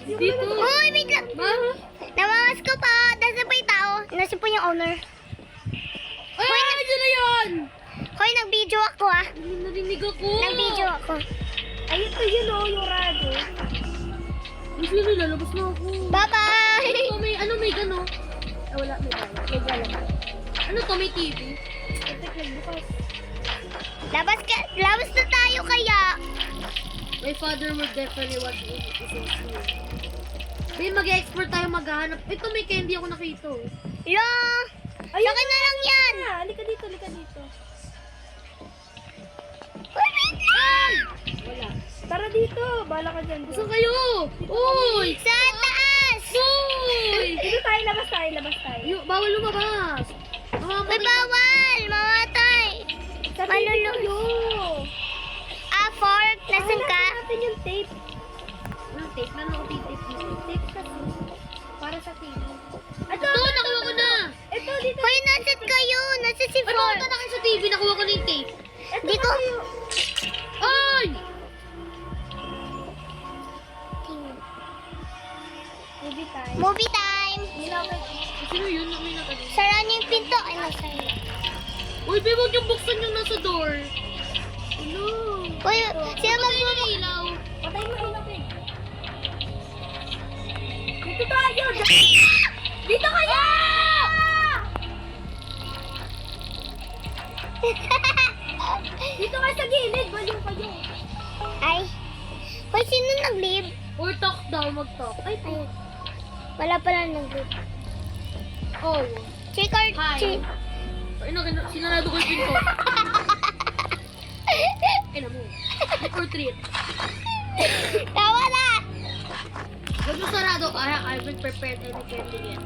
Dito. Uy, wait lang. Namangas ko pa. Nasa pa yung tao. Nasa po yung owner. Ay, dyan na yan! Hoy, nag-video ako ah. Narinig ako. Nag-video ako. Ayun to yun o, yung radyo. Gusto nyo, lalabas na ako. Bye-bye! May gano? Ah, wala, may bala. May bala ka. Ano to, may TV? Tek lang, bukas. Labas na tayo kaya. My father would definitely want to eat this in school. Babe, mag-export tayo maghahanap. Ito, may candy ako nakita. Lo! Ayun Akin na lang yan. na, halika dito, halika dito. Uy, wait lang! Wala. Tara dito, bala ka dyan. Saan kayo? Uy! Sa taas! Uy! Dito tayo, labas tayo, labas tayo. Bawal lumabas. Uy, bawal! Mamatay! Sa Malulung. tayo. Fork! Nasaan ka? Hanapin natin yung tape. Anong tape? Meron ako tape dito. Tape kasi. Para sa TV. Ito, nakuha ko na! Ito, dito. Hoy, nasaan kayo? Nasa si Ay, Fork. pumunta na kayo sa TV. Nakuha ko na yung tape. Ito Di ko... kayo. Ay! Movie time. Movie time! Nilapit. Sino yun? May nakano. Sara niyo yung pinto. Ay, nasa iyo. Uy, babe, huwag yung buksan yung nasa door. Ano? Uy, sino Patay mag... na ilaw. Patay mo ilapit. Dito tayo. Dito kayo! Dito kayo sa gilid. Baliw kayo. Ay. Hoy, sino nag-leave? Or talk daw, mag-talk. Ay, po. Wala pala nag-leave. Oh. Trick or Hi. treat. Ay, sinarado ko yung pinto. Ay, na mo. Trick or treat. Tawa na! Huwag mo sarado. I've been prepared and candy yet.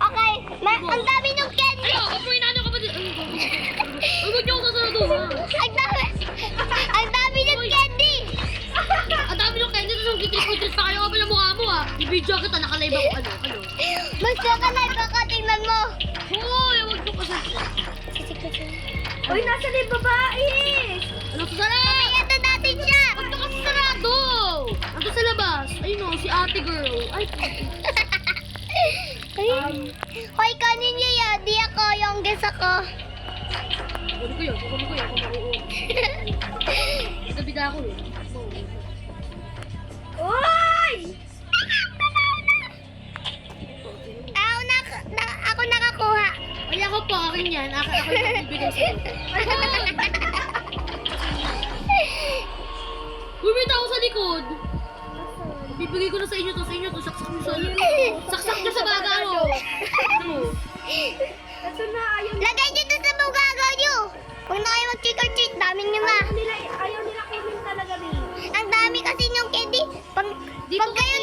Okay, ang dami niyong candy! Ay, ako po inano ka ba dito? Ay, huwag niyo ako sasarado, ha? Ang dami niyong candy! Ang dami ng candy, tapos kiklik-kliklik pa kayo ka pala mukha mo, ha? I-video kita, nakalive ako, ano? Basta ka na, baka tingnan mo. Hoy, huwag niyo kasi. Uy, nasa na yung babae? Ano sa sarap? Ito natin siya! Huwag na kasi sarado! Ando sa labas. Ayun o, si ate girl. Ay, Hoy, kanin niya yan. Di ako, yung guess ako. kunin ko yun, kunin ko yun. Oo. Nagkabida ako eh. Uy! Ako nakakuha. Ay, ako po, akin yan. Ako yung bibigay sa'yo. Bumita ako sa likod. Bibigay ko na sa inyo to, saksak nyo sa saksak nyo sa bagaro. Ano? Ito na, ayaw Lagay niyo to sa bugagaw niyo. Huwag na kayo mag-trick or treat. Dami niyo ma. ayaw nila kunin talaga rin. Ang dami kasi niyong candy. Pag kayo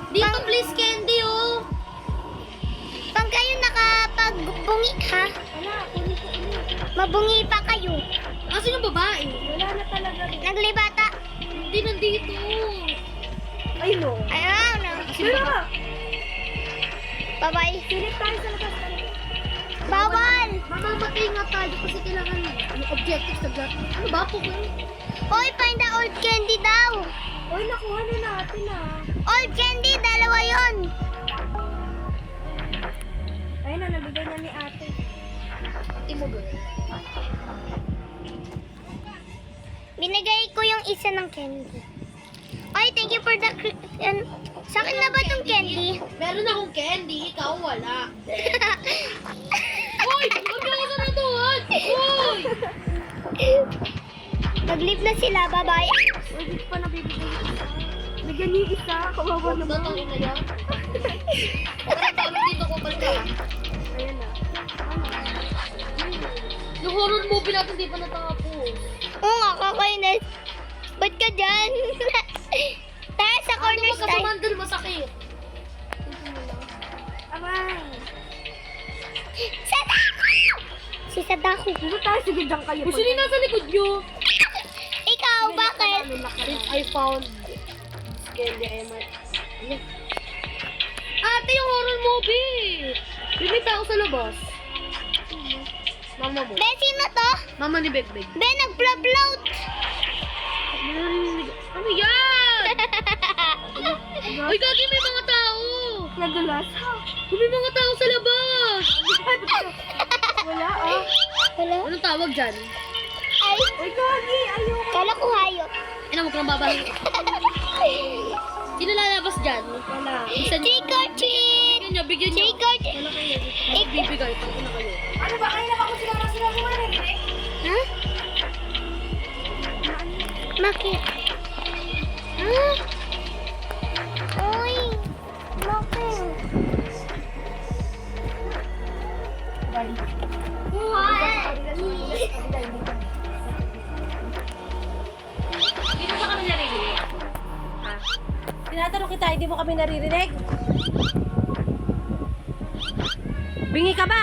Dito please, candy oh. Pag kayo nakapagbungi, ha? Wala, kunin ko ulit. Mabungi pa kayo. Kasi yung babae. Wala na talaga rin. Naglibata. Hindi nandito. Ay, no. Ayaw na. Sino? Bye-bye. Silip tayo sa labas. Bawal. Mamamatay nga tayo kasi kailangan yung objectives sa black. Ano ba po? Hoy, find the old candy daw. Uy, nakuha na natin ah. Old candy, dalawa yon. Ayun na, nabigay na ni ate. Imo girl. Binigay ko yung isa ng candy. Oy, thank you for the... Sa akin na ba tong candy? Meron akong candy, ikaw wala. Hoy! Huwag na ako saraduhan! Hoy! Nag-leave na sila, bye-bye. Uy, dito pa nabibigay yung isa. Bigyan niyo yung isa, kawawa naman. Datang ina yan. Parang dito ko pala. Ayun na. Yung horror movie natin di pa natapos. Oo nga, kakainis. Ba't ka dyan? Tara sa corner Ano style. magkasamandal masakit? Aray. Sadako! Si Sadako. Dito tayo, sige dyan kayo. Kung sino yung nasa likod nyo? I found Candy Emma. Ate, yung horror movie! Bibita ako sa labas. Mama mo. Be, sino to? Mama ni Begbeg. Be, nag-float. Ano yan? Ay, gagi, may mga tao! Nadulas. May mga tao sa labas! Wala ah. Wala? Anong tawag dyan? Ay, Uy, Gagi, ayoko. kala ko hayop. Ina, huwag kang babahin. Sino lalabas dyan? Wala. Isa niyo. Trick or treat! Bigyan niyo. Trick or treat! Wala kayo. Bibigay. Pagod na kayo. Ano ba? Kanina pa ako sila mo narinig? Ha? Bakit? Ha? Uy! Bakit? Hindi mo ba kami narinig? Tinatanong kita, hindi mo kami naririnig? Bingi ka ba?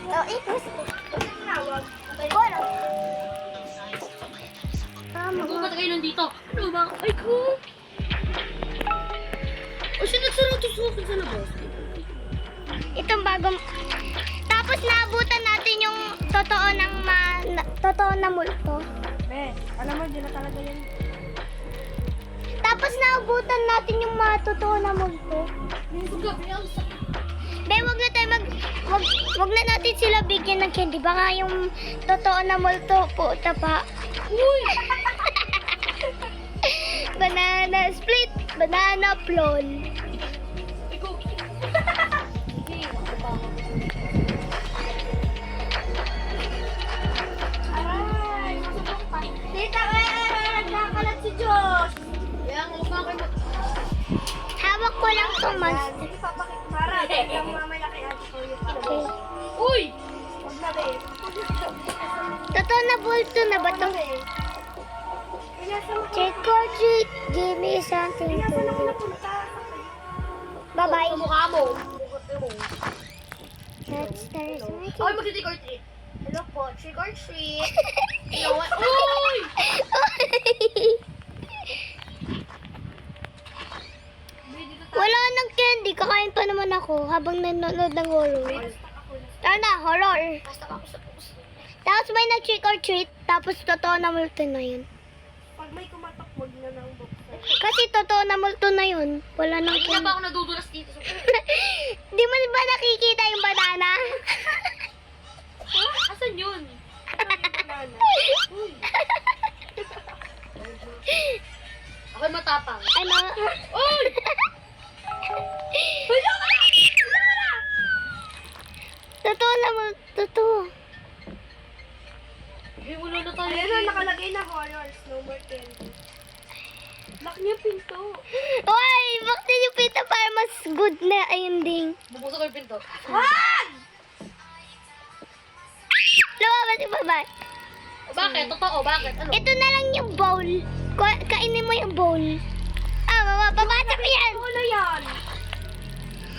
Oh, ikos. Ano? Tama. Ano ba kayo nandito? Ano ba? Ay ko! O siya nagsarado sa akin sa labas. Itong bagong... Tapos naabutan natin yung totoo na multo. Be, alam mo, hindi na talaga yan. Tapos naabutan natin yung mga totoo na multo. Be, wag na natin sila bigyan ng candy. Baka yung totoo na multo po pa. Uy! Banana split, banana plon. Ikaw. Aray, masubok pa. Tita, nakalat si Diyos. Kaya nga, huwag kayo mag... Hawak ko lang to, mas. Sige, papakikmara. Tignan mo mamaya kay Ate Koyo. Okay. Uy! Huwag na, be. Totoo na multo na ba to? Trick or treat, give me something to do. Bye-bye. Sa mukha mo. Mukha mo. That's the reason I Ay, mag-trick or treat. Hello po, trick or treat. You know what? Uy! Wala nang candy. Kakain pa naman ako habang nanonood ng horror. Tara na, horror. Basta ako sa puso. Tapos may nag-trick or treat. Tapos totoo na multo na yun. Pag may kumatok, huwag na nang buksan. Kasi totoo na multo na yun. Wala nang Hindi na candy. ba ako nadudulas dito sa puso? Di mo ba nakikita yung banana? Asan yun? Uy! Ako'y matapang. Ano? Uy! Totoo na multo. Totoo. Eh, wala na tayo. Ayun na, nakalagay na horrors. No more candy. Lock niyo yung pinto. Uy, bakit yung pita para mas good na ending? Bubusok ko yung pinto. Wag! Lumabas yung babae. Bakit? Totoo, bakit? Ano? Ito na lang yung bowl. Kainin mo yung bowl. Ah, mama, papasok yan. Ano yan?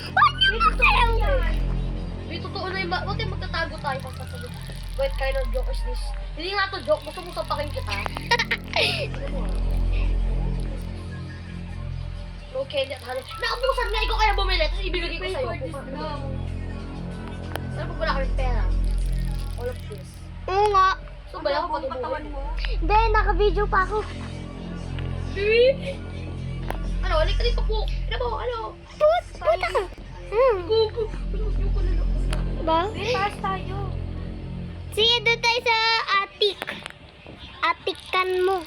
Huwag niyo makayaw. May totoo na yung huwag tayong magtatago tayo pagkasagot. What kind of joke is this? Hindi nga to joke. Gusto mo sapakin kita. No candy at honey. Nakabusan nga ikaw kaya bumili. Tapos ibibigay ko sa'yo. Saan pag wala kami pera? All of this. Oo nga. So, bala ko Ang katawan patubuhin. mo. Hindi, naka-video pa ako. Ano? Halika dito po. Ano mo? Ano? Puta ka. Gugu. Yung ko na lang. Ba? Be, taas tayo. Sige, doon tayo sa attic. Atikan mo.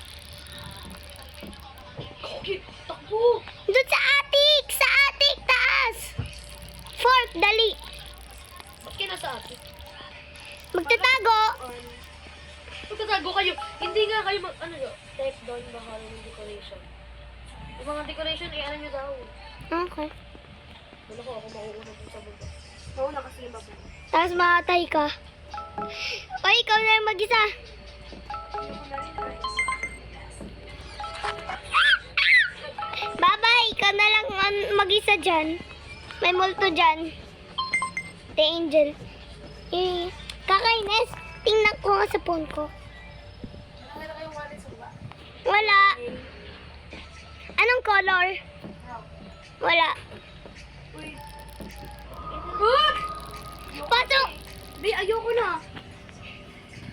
Okay. Takbo. Doon sa attic! Sa attic! Taas! Fork, dali! Ba't kayo nasa atin? Magtatago! Magtatago kayo. Hindi nga kayo mag... Ano yun? Type down ba kayo ng decoration? Yung mga decoration, ano nyo daw. Okay. Wala ko ako mauuna dun sa baba. Oo, nakaslima po. Tapos makatay ka. O, ikaw na yung mag-isa. Bye-bye! Ikaw na lang mag-isa isa dyan. May multo dyan. The angel. Kakainis. Tingnan ko nga sa phone ko. Meron kayong wallet sa baba. Wala. Anong color? Wala. Uy. Pasok! Be, ayoko na.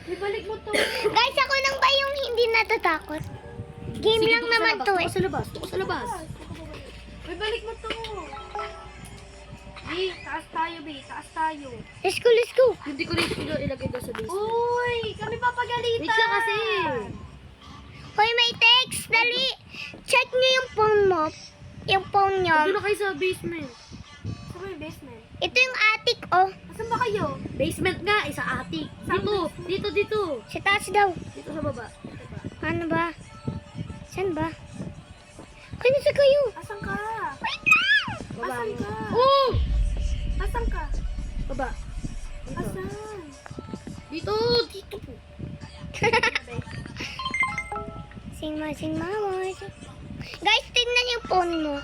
Be, balik mo to. Guys, ako lang ba yung hindi natatakot? Game lang naman to eh. Sa labas. Tuko sa labas. Be, balik mo to. Be, taas tayo, Be. Taas tayo. Let's go, let's go. Hindi ko rin ilagay doon sa basement. Uy, kami papagalitan. Wait lang kasi. Hoy, may text. Dali. Check nyo yung phone mo. Yung phone nyo. Doon na kayo sa basement. Saan yung basement? Ito yung attic, oh. Asan ba kayo? Basement nga, sa attic. Dito. Sa taas daw. Dito sa baba. Ano ba? Saan ba? Kaya sa kayo? Asan ka? Wait lang! Baba. Asan ka? Oh! Asan ka? Baba. Asan? Dito po. Sing mama. Guys, tingnan yung phone mo.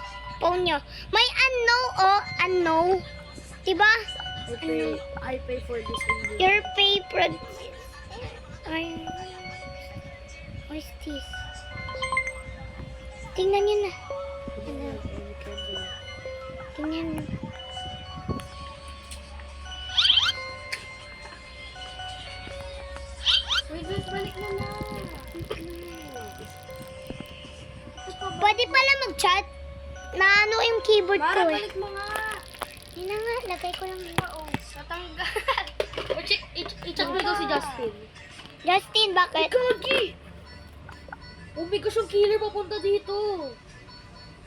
Phone nyo. May unknown, oh. Unknown. Diba? I pay for this in Your favorite. Ay. What's this? Tingnan nyo na. Tingnan nyo. Uy, Bes, balik mo na. Pwede pala mag-chat. Na ano yung keyboard ko Mara, eh. balik mo nga. Yun na nga, lagay ko lang. Oo, natanggal. I-check mo daw si Justin. Justin, bakit? Gagi! Oh my gosh, yung killer papunta dito.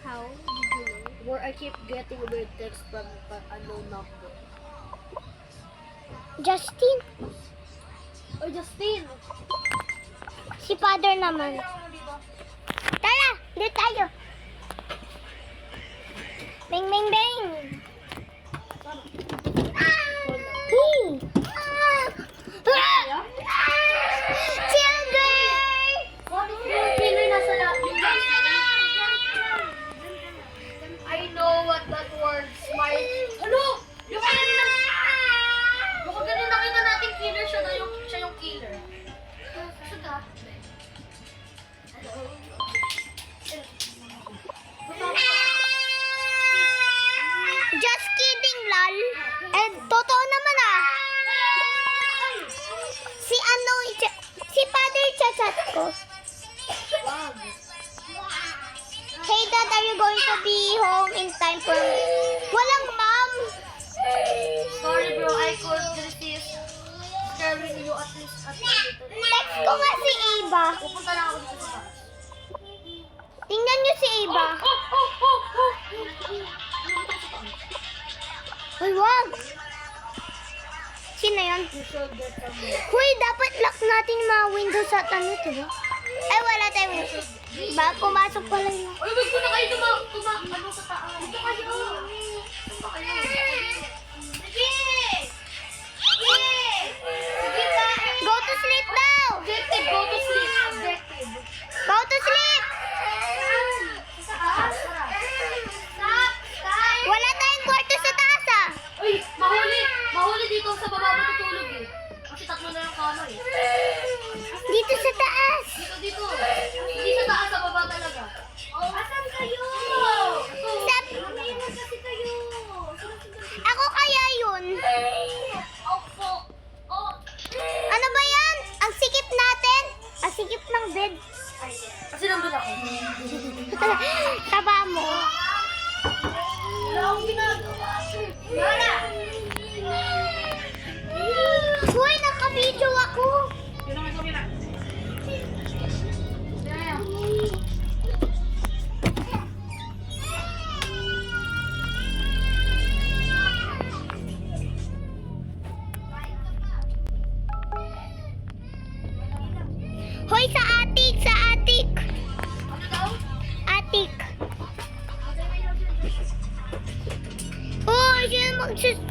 How did you know? Where I keep getting weird text from unknown number. Justin? Oh, Justin! Si father naman. Tara, dito tayo. Bing, bing, bing. Children! Yung killer nasa labi. I know what that word, smile. Ano? Yung kanina nakita natin killer, siya yung killer. Suga. Just kidding, lol. And totoo naman ah. Si father chat ko. Hey dad, are you going to be home in time for me? Walang mom. Sorry bro, I could resist scaring you at least Text ko nga si Eva. Pupunta na ako dito sa taas. Tingnan niyo si Eva. Uy, wag. Sino yan? You should get some more. Huy, dapat lock natin yung mga windows at ano, diba? Ay, wala tayong windows. Diba? Pumasok pala yun. Uy, wag mo na kayo ano sa taas. Dito kayo. Dito kayo. Sige! Go to sleep daw! Objective, go to sleep. Objective. Go to sleep! Sa taas, tara. Stop! Stop! Wala tayong kwarto sa taas ah! Uy, mahuli! Mahuli dito sa baba matutulog eh. Kasi tatlo na yung kama eh. Dito sa taas! Dito. Hindi sa taas, sa baba talaga. Asan kayo? Sab Mamaya na kasi kayo. Ako kaya yun? Opo. Oh. Ano ba yan? Ang sikip natin? Ang sikip ng bed. Kasi nandun ako. Taba mo. Wala akong ginagawa. Wala. Uy, naka-video ako. Yun ang ito, Mira. Hoy, sa attic, sa attic. Ano daw? Attic. Hoy,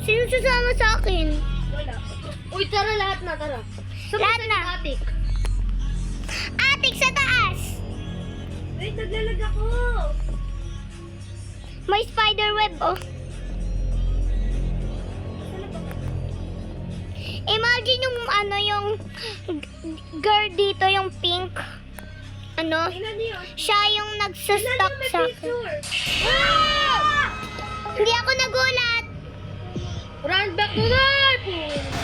sino sasama sa akin? Wala. Uy, tara lahat na, tara. Lahat na. Attic. Attic sa taas. Wait, naglalag ako. May spider web, oh. Imagine yung ano, yung girl dito, yung pink. Ano? Tingnan niyo. Siya yung nagsastock May sa akin. picture. Hindi ako nagulat. Run back to life!